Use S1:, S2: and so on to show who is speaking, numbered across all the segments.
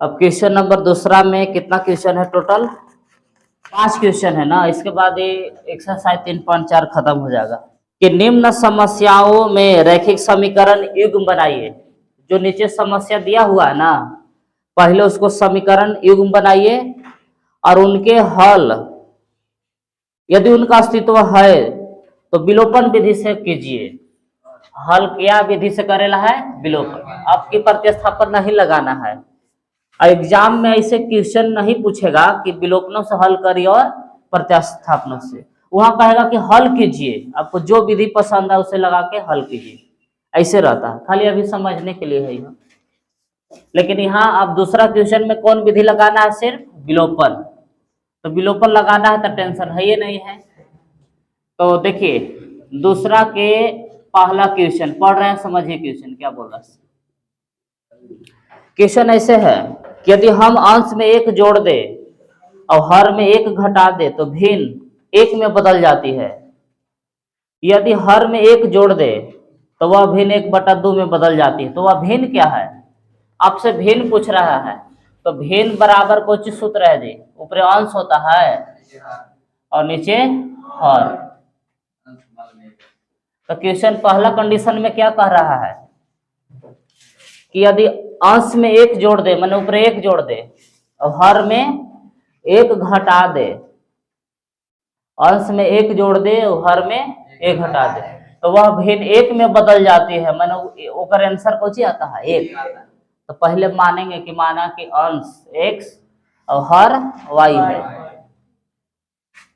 S1: अब question number दूसरा में कितना क्वेश्चन है टोटल? 5 क्वेश्चन है ना। इसके बाद ये एक्सरसाइज 3.4 खत्म हो जाएगा। कि निम्न समस्याओं में रैखिक समीकरण युग्म बनाइए। जो नीचे समस्या दिया हुआ है ना, पहले उसको समीकरण युग्म बनाइए और उनके हल यदि उनका अस्तित्व है तो विलोपन विधि से कीजिए। हल क्या विधि से करेला है? विलोपन। आपकी प्रतिस्थापन नहीं लगाना है। एग्जाम में ऐसे क्वेश्चन नहीं पूछेगा कि विलोपनों से हल करिए और प्रतिस्थापनों से। वहां कहेगा कि हल कीजिए, आपको जो विधि पसंद है उसे लगा के हल कीजिए। ऐसे रहता है, खाली अभी समझने के लिए है यहाँ। लेकिन यहाँ आप दूसरा क्वेश्चन में कौन विधि लगाना है? सिर्फ विलोपन। तो विलोपन लगाना है तो टेंशन है ये नहीं है। तो देखिए दूसरा के पहला क्वेश्चन पढ़ रहे हैं, समझिए क्वेश्चन क्या बोल रहा है। क्वेश्चन ऐसे है कि यदि हम अंश में 1 जोड़ दे और हर में 1 घटा दे तो भिन्न 1 में बदल जाती है। यदि हर में 1 जोड़ दे तो वह भिन्न 1/2 में बदल जाती है। तो वह भिन्न क्या है? आपसे भिन्न पूछ रहा है। तो भिन्न बराबर कुछ सूत्र है जी, ऊपर अंश होता है और नीचे हर। तो क्वेश्चन पहला कंडीशन में क्या कह रहा है कि यदि अंश में 1 जोड़ दे, माने ऊपर 1 जोड़ दे और हर में 1 घटा दे। अंश में 1 जोड़ दे और हर में 1 घटा दे तो वह भिन्न 1 में बदल जाती है। माने ओकर आंसर कौन सी आता है? 1। तो पहले मानेंगे कि माना कि अंश x और हर y है।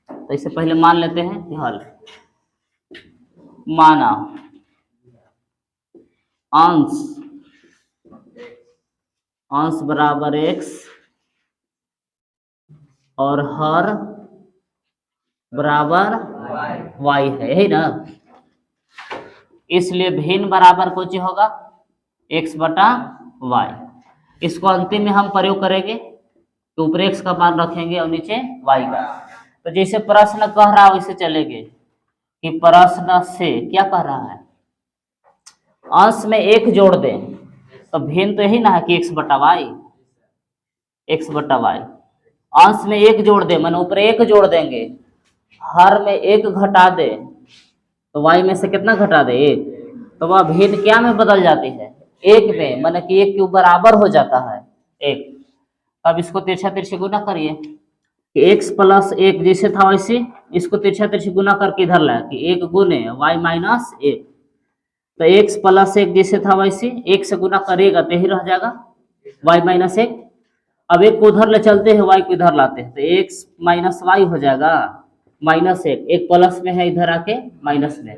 S1: तो इसे पहले मान लेते हैं कि हल। माना अंश बराबर x और हर बराबर y है, यही ना। इसलिए भिन्न बराबर कुछ होगा x/y। इसको अंतिम में हम प्रयोग करेंगे तो ऊपर x का मान रखेंगे और नीचे y का। तो जैसे प्रश्न कह रहा है वैसे चलेंगे कि प्रश्न से क्या कह रहा है? अंश में 1 जोड़ दें तो भिन्न तो यही ना है कि x/y। अंश में 1 जोड़ दे माने ऊपर 1 जोड़ देंगे, हर में 1 घटा दे तो y में से कितना घटा दे? 1। तो वह भिन्न क्या में बदल जाती है? 1 में, माने कि 1 के बराबर हो जाता है 1। अब इसको तिरछा तिरछी गुना करिए कि x + 1 जैसे था वैसे इसको तिरछा तिरछी गुना करके इधर लाए कि 1 गुने y - 1। तो x + 1 जैसे था वैसे 1 से गुना करेगा तो यही रह जाएगा y - 1। अब 1 को उधर ले चलते हैं, y को इधर लाते हैं तो x - y हो जाएगा -1। 1 प्लस में है इधर आके माइनस में,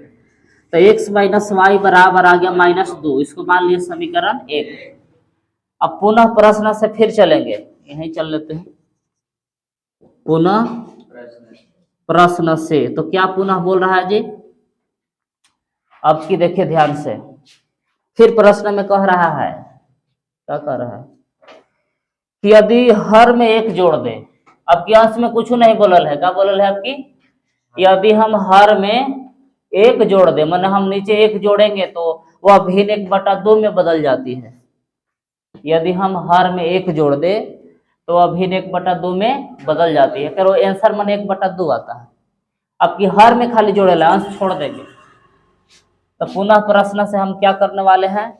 S1: तो x - y बराबर आ गया -2। इसको मान लिया समीकरण 1। अब पुनः प्रश्न से फिर चलेंगे, यहीं चल लेते हैं पुनः प्रश्न से। तो क्या पुनः बोल रहा है जी? अब की देखिए ध्यान से, फिर प्रश्न में कह रहा है, क्या कह रहा है कि यदि हर में 1 जोड़ दे। अब की अंश में कुछ नहीं बोलल है, क्या बोलल है आपकी? यदि हम हर में 1 जोड़ दे, माने हम नीचे 1 जोड़ेंगे तो वह भिन्न 1/2 में बदल जाती है। यदि हम हर में 1 जोड़ दे तो वह भिन्न 1/2 में बदल जाती है। करो आंसर माने 1/2 आता है। अब की हर में खाली जोड़ेला, अंश छोड़ देंगे। तो पुनः प्रश्न से हम क्या करने वाले हैं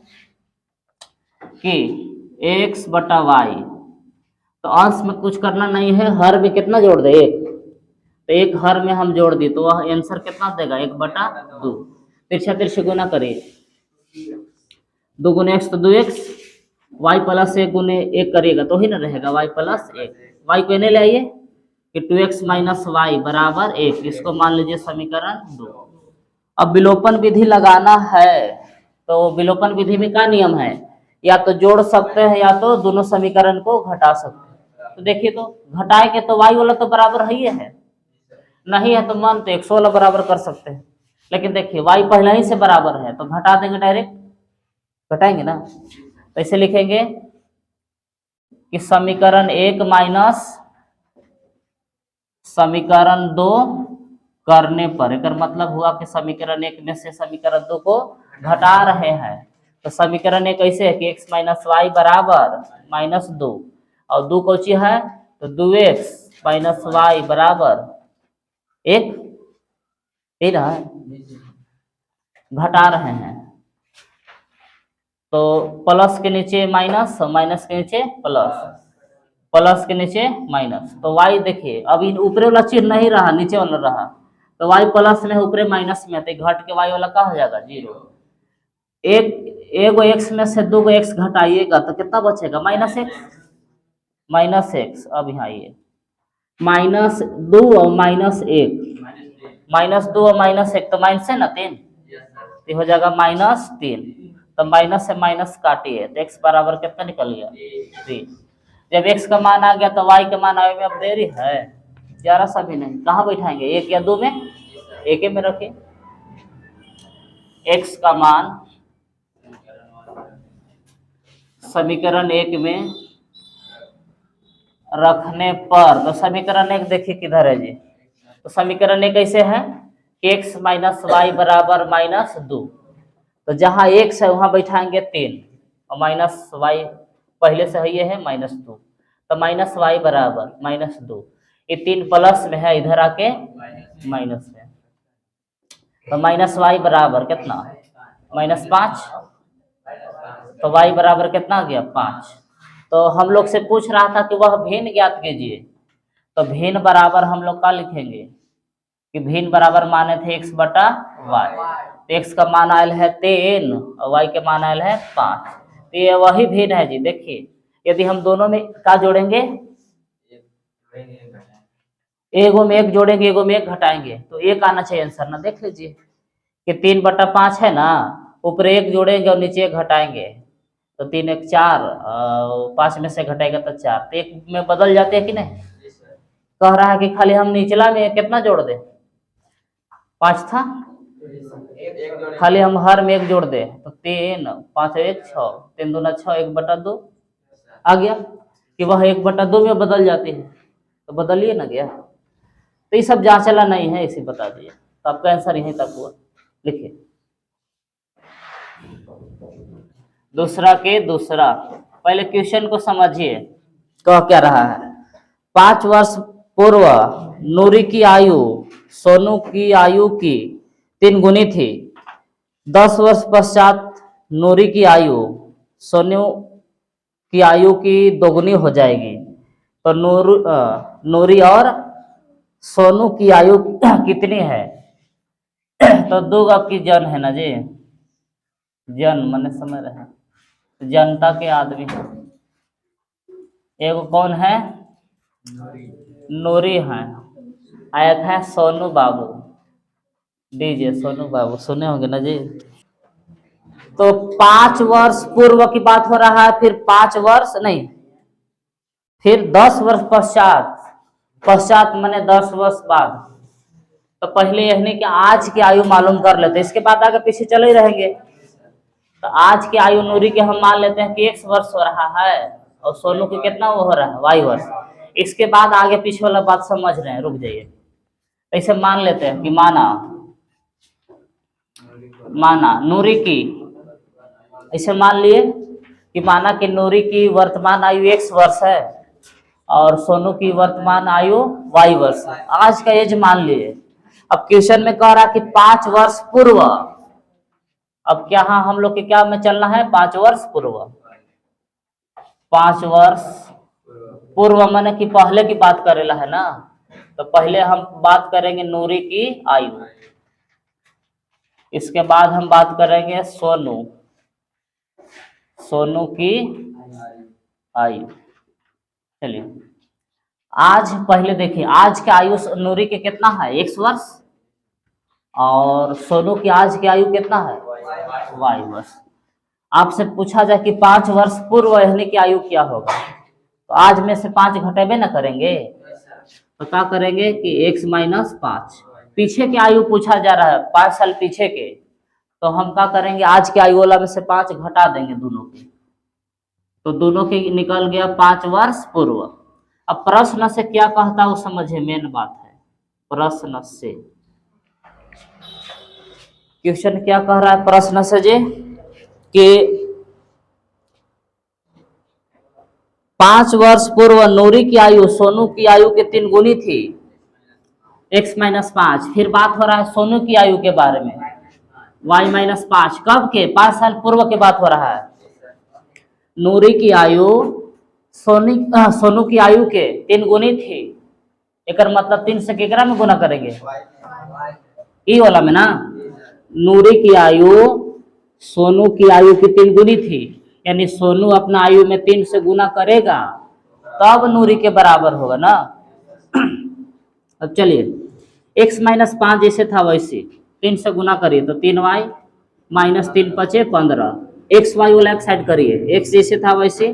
S1: कि x/y। तो अंश में कुछ करना नहीं है, हर में कितना जोड़ दे? 1। तो 1 हर में हम जोड़ दिए तो वह आंसर कितना देगा? 1/2। तिरछा तिरछी गुना करिए, 2 गुने x तो 2x, y + 1 गुने 1 करिएगा तो ही ना रहेगा y + 1। y को इन्हें ले आइए कि 2x - y बराबर 1। इसको मान लीजिए समीकरण 2। अब विलोपन विधि लगाना है तो विलोपन विधि में क्या नियम है? या तो जोड़ सकते हैं या तो दोनों समीकरण को घटा सकते हैं। तो देखिए तो घटाएंगे तो y वाला तो बराबर ही है, नहीं है तो मान तो x वाला बराबर कर सकते हैं। लेकिन देखिए y पहले ही से बराबर है तो घटा देंगे, डायरेक्ट घटाएंगे ना। तो ऐसे लिखेंगे कि समीकरण 1 माइनस समीकरण 2 करने पर, एक मतलब हुआ कि समीकरण 1 में से समीकरण 2 को घटा रहे हैं। तो समीकरण 1 कैसे है कि x - y बराबर -2। और 2 कौची है तो 2x माइनस वाई बराबर 1, ये रहा है, घटा रहे हैं तो प्लस के नीचे माइनस, माइनस के नीचे प्लस, प्लस के नीचे माइनस, तो y देखिए अब इन ऊपरे वाला चिन्ह नहीं रहा, नीचे वाला रहा, तो y प्लस में ऊपरे माइनस में, तो घट के y वाला क्या हो जाएगा 0। एगो x में से 2 x घटाइएगा तो कितना बचेगा माइनस x। अब यहाँ ये -2 और -1, -2 और -1 तो माइनस है ना 3, तो हो जाएगा -3, तो माइनस से माइनस काटिए तो x बराबर कितना निकल गया 3। जब x का मान आ गया तो y का मान आने में अब देरी है, जरा सा भी नहीं। कहाँ बैठाएंगे 1 या 2 में, 1 में रखिए। x का मान समीकरण 1 में रखने पर, तो समीकरण 1 देखिए किधर है जी, तो समीकरण 1 कैसे है x माइनस वाई बराबर -2, तो जहाँ x है वहां बैठाएंगे 3 और माइनस वाई पहले से है, ये है -2, तो माइनस वाई बराबर -2, ये 3 प्लस में है, इधर आके माइनस में, तो माइनस वाई बराबर कितना -5, तो y बराबर कितना आ गया 5। तो हम लोग से पूछ रहा था कि वह भिन्न ज्ञात कीजिए, तो भिन्न बराबर हम लोग क्या लिखेंगे कि भिन्न बराबर माने थे x बटा वाई, तो x का मान आयल है 3 और y के मान आयल है 5, तो ये वही भिन्न है जी। देखिए यदि हम दोनों में क्या जोड़ेंगे, एगो में 1 जोड़ेंगे, एगो में 1 घटाएंगे, तो 1 आना चाहिए आंसर ना। देख लीजिए कि 3/5 है ना, ऊपर 1 जोड़ेंगे और नीचे 1 घटाएंगे, तो 3 1 4, 5 में से घटाएगा तो 4, तो 1 में बदल जाते हैं कि नहीं। कह रहा है कि खाली हम निचला में कितना जोड़ दे, 5 था, खाली हम हर में 1 जोड़ दे, तो 3 5 1 6, 3 दूना 6, 1/2 आ गया कि वह 1/2 में बदल जाती है, तो बदलिए ना गया। तो ये सब जांचला नहीं है, इसे बता दिए, तो आपका आंसर यहीं तक हुआ। लिखिए दूसरा के दूसरा, पहले क्वेश्चन को समझिए कह क्या रहा है। 5 वर्ष पूर्व नूरी की आयु सोनू की आयु की 3 गुनी थी। 10 वर्ष पश्चात नूरी की आयु सोनू की आयु की 2 गुनी हो जाएगी, तो नूरी और सोनू की आयु कितनी है। तो 2 आपकी जन है ना जी, जन मैंने समझ रहे हैं, जनता के आदमी, एगो कौन है नूरी है, एक है सोनू बाबू, दीजिए सोनू बाबू, सुने होंगे ना जी। तो 5 वर्ष पूर्व की बात हो रहा है, फिर 5 वर्ष नहीं, फिर 10 वर्ष पश्चात, पश्चात माने 10 वर्ष बाद, तो पहले यह नहीं कि आज की आयु मालूम कर लेते, इसके बाद आगे पीछे चले ही रहेंगे। तो आज की आयु नूरी के हम मान लेते हैं कि 1 वर्ष हो रहा है, और सोनू की कितना वो हो रहा है y वर्ष। इसके बाद आगे पीछे वाला बात समझ रहे हैं, रुक जाइए। ऐसे मान लेते हैं कि माना नूरी की, ऐसे मान लिए कि माना कि नूरी की वर्तमान आयु x वर्ष है और सोनू की वर्तमान आयु y वर्ष है। आज का एज मान लिए। अब क्वेश्चन में कह रहा कि 5 वर्ष पूर्व, अब क्या हम लोग के क्या में चलना है 5 वर्ष पूर्व, 5 वर्ष पूर्व माने कि पहले की बात करेला है ना, तो पहले हम बात करेंगे नूरी की आयु, इसके बाद हम बात करेंगे सोनू की आयु। चलिए आज पहले देखिए, आज की आयु नूरी के कितना है 1 वर्ष, और सोनू की आज की आयु कितना है y वर्ष। आपसे पूछा जाए कि 5 वर्ष पूर्व रहने की आयु क्या होगा, तो आज में से 5 घटेबे ना करेंगे, तो क्या करेंगे कि x - 5, पीछे की आयु पूछा जा रहा है 5 साल पीछे के, तो हम क्या करेंगे आज की आयु वाला में से 5 घटा देंगे दोनों की, तो दोनों के निकल गया 5 वर्ष पूर्व। अब प्रश्न से क्या कहता है वो समझे, मेन बात है प्रश्न से। क्वेश्चन क्या कह रहा है प्रश्न से जी कि 5 वर्ष पूर्व नूरी की आयु सोनू की आयु के 3 गुनी थी, x माइनस 5। फिर बात हो रहा है सोनू की आयु के बारे में, y माइनस 5। कब के? 5 साल पूर्व की बात हो रहा है। नूरी की आयु सोनू की आयु के 3 गुनी थी। एक मतलब 3 से केकरा में गुना करेंगे? ई वाला में ना। नूरी की आयु सोनू की आयु की 3 गुनी थी, यानी सोनू अपना आयु में 3 से गुना करेगा तब नूरी के बराबर होगा ना। अब चलिए x माइनस 5 जैसे था वैसे 3 से गुना करिए तो 3y माइनस 3 पचे 15। एक्स वाई वाला एक साइड करिए, x जैसे था वैसे,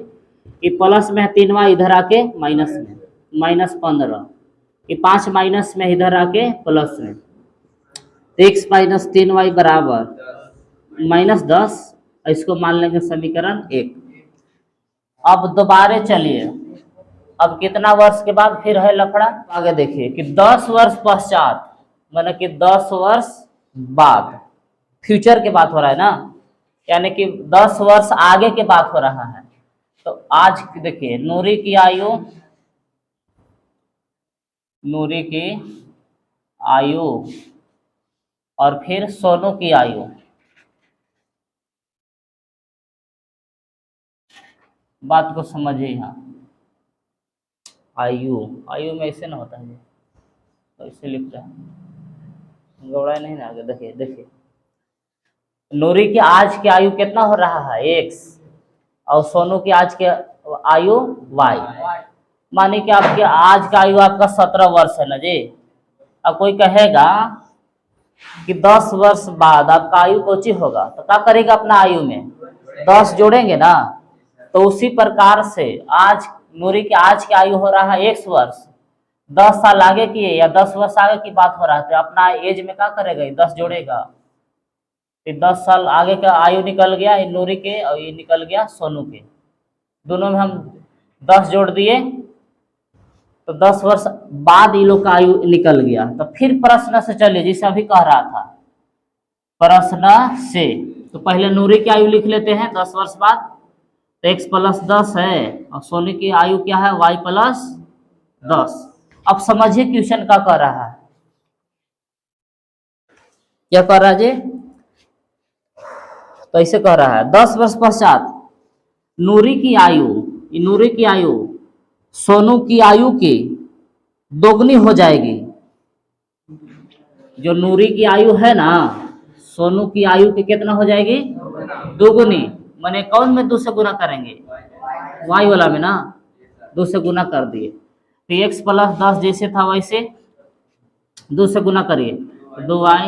S1: ये प्लस में है 3y इधर आके माइनस में, माइनस 15। ये 5 माइनस में इधर आके प्लस में, तो x माइनस 3y बराबर माइनस 10। इसको मान लेंगे समीकरण 1। अब दोबारा चलिए, अब कितना वर्ष के बाद फिर है लफड़ा? आगे देखिए कि 10 वर्ष पश्चात, माने कि 10 वर्ष बाद, फ्यूचर के बात हो रहा है ना, यानी कि 10 वर्ष आगे के बात हो रहा है। तो आज देखिए नूरी की आयु और फिर सोनू की आयु, बात को समझिए। यहाँ आयु में ऐसे ना होता है, तो ऐसे लिख रहे हैं, गौड़ा नहीं ना। आगे देखिए नूरी की आज की आयु कितना हो रहा है? x, और सोनू की आज के आयु y। माने कि आपकी आज का आयु आपका 17 वर्ष है ना जी। अब कोई कहेगा कि 10 वर्ष बाद आपका आयु कोची होगा, तो क्या करेगा? अपना आयु में 10 जोड़ेंगे ना। तो उसी प्रकार से आज नूरी की आज की आयु हो रहा है 1 वर्ष, 10 साल आगे की या 10 वर्ष आगे की बात हो रहा है, तो अपना एज में क्या करेगा? 10 जोड़ेगा, फिर 10 साल आगे का आयु निकल गया नूरी के, और ये निकल गया सोनू के। दोनों में हम 10 जोड़ दिए तो 10 वर्ष बाद ये लोग का आयु निकल गया। तो फिर प्रश्न से चलिए, जिसे अभी कह रहा था प्रश्न से, तो पहले नूरी की आयु लिख लेते हैं 10 वर्ष बाद। तो x प्लस 10 है और सोनू की आयु क्या है? y plus 10। अब समझिए क्वेश्चन क्या कर रहा है, क्या कर रहा है जी? तो ऐसे कह रहा है 10 वर्ष पश्चात नूरी की आयु सोनू की आयु की दोगुनी हो जाएगी। जो नूरी की आयु है ना, सोनू की आयु की कितना हो जाएगी? दोगुनी। माने कौन में 2 से गुना करेंगे? y वाला में ना, 2 से गुना कर दिए। तो x प्लस 10 जैसे था वैसे 2 से गुना करिए, 2y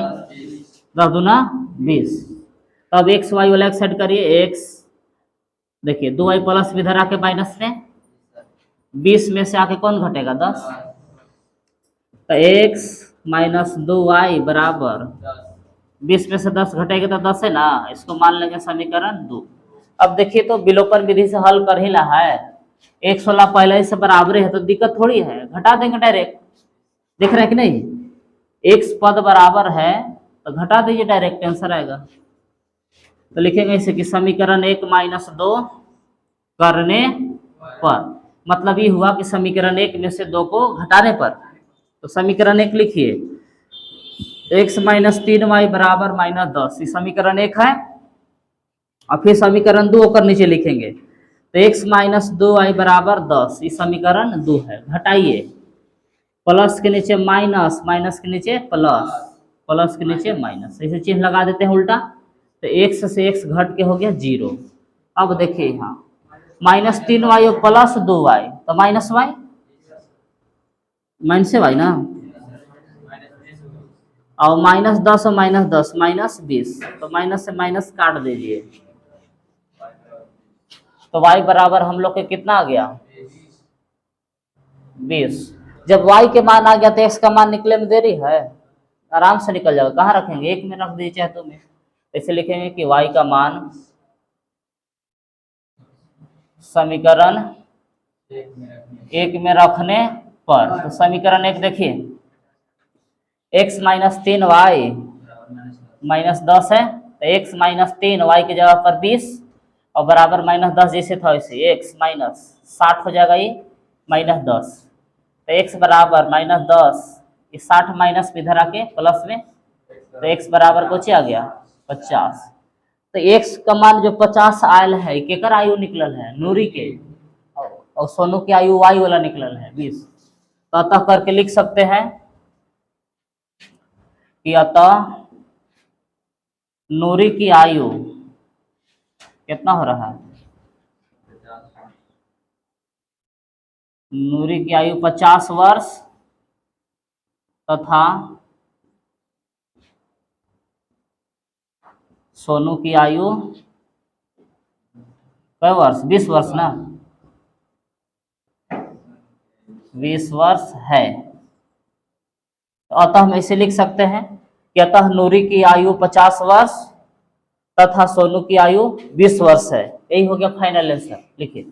S1: 10 दूना 20। तब x y वाला एक साइड करिए, x देखिए 2y प्लस में इधर आके माइनस में, 20 में से आके कौन घटेगा? 10। तो x माइनस 2y बराबर 20 में से 10 घटेगा तो 10 है ना। इसको मान लेंगे समीकरण 2। अब देखिए तो विलोपन विधि से हल कर ही रहा है, x वाला पहले ही से बराबर है तो दिक्कत थोड़ी है, घटा देंगे डायरेक्ट। देख रहे हैं कि नहीं? x पद बराबर है तो घटा दीजिए डायरेक्ट, आंसर आएगा। तो लिखेंगे इसे कि समीकरण 1 माइनस 2 करने पर, मतलब ये हुआ कि समीकरण 1 में से 2 को घटाने पर। तो समीकरण 1 लिखिए, x माइनस 3y बराबर माइनस 10, ये समीकरण 1 है। और फिर समीकरण 2 होकर नीचे लिखेंगे, तो x माइनस 2y बराबर 10, ये समीकरण 2 है। घटाइए, प्लस के नीचे माइनस, माइनस के नीचे प्लस, प्लस के नीचे माइनस, ऐसे चिन्ह लगा देते हैं उल्टा। तो x से x घट के हो गया 0। अब देखिए यहाँ माइनस 3y और प्लस 2y, तो माइनस y, माइनस से y ना, और माइनस 10 और माइनस 10 माइनस 20, तो माइनस से माइनस काट दीजिए। तो y बराबर हम लोग के कितना आ गया? 20। जब y के मान आ गया तो x का मान निकले में देरी है, आराम से निकल जाएगा। कहाँ रखेंगे? 1 में रख दीजिए चाहे तो में। ऐसे लिखेंगे कि y का मान समीकरण 1 में रखने पर, तो समीकरण 1 देखिए, x माइनस 3y माइनस 10 है, तो x माइनस 3 y की जगह पर 20, और बराबर -10 जैसे था वैसे x माइनस 60 हो जाएगा ये -10, तो x बराबर -10, ये 60 माइनस में इधर आके प्लस में, तो x बराबर कुछ आ गया 50। तो x का मान जो 50 आयल है केकर आयु निकलल है, नूरी के, और सोनू की आयु y वाला निकलल है 20। तो अतः करके लिख सकते हैं कि अतः नूरी की आयु कितना हो रहा है, नूरी की आयु 50 वर्ष तथा सोनू की आयु कै वर्ष, 20 वर्ष ना, 20 वर्ष है। तो अतः हम ऐसे लिख सकते हैं कि अतः नूरी की आयु 50 वर्ष तथा सोनू की आयु 20 वर्ष है। यही हो गया फाइनल आंसर। लिखिए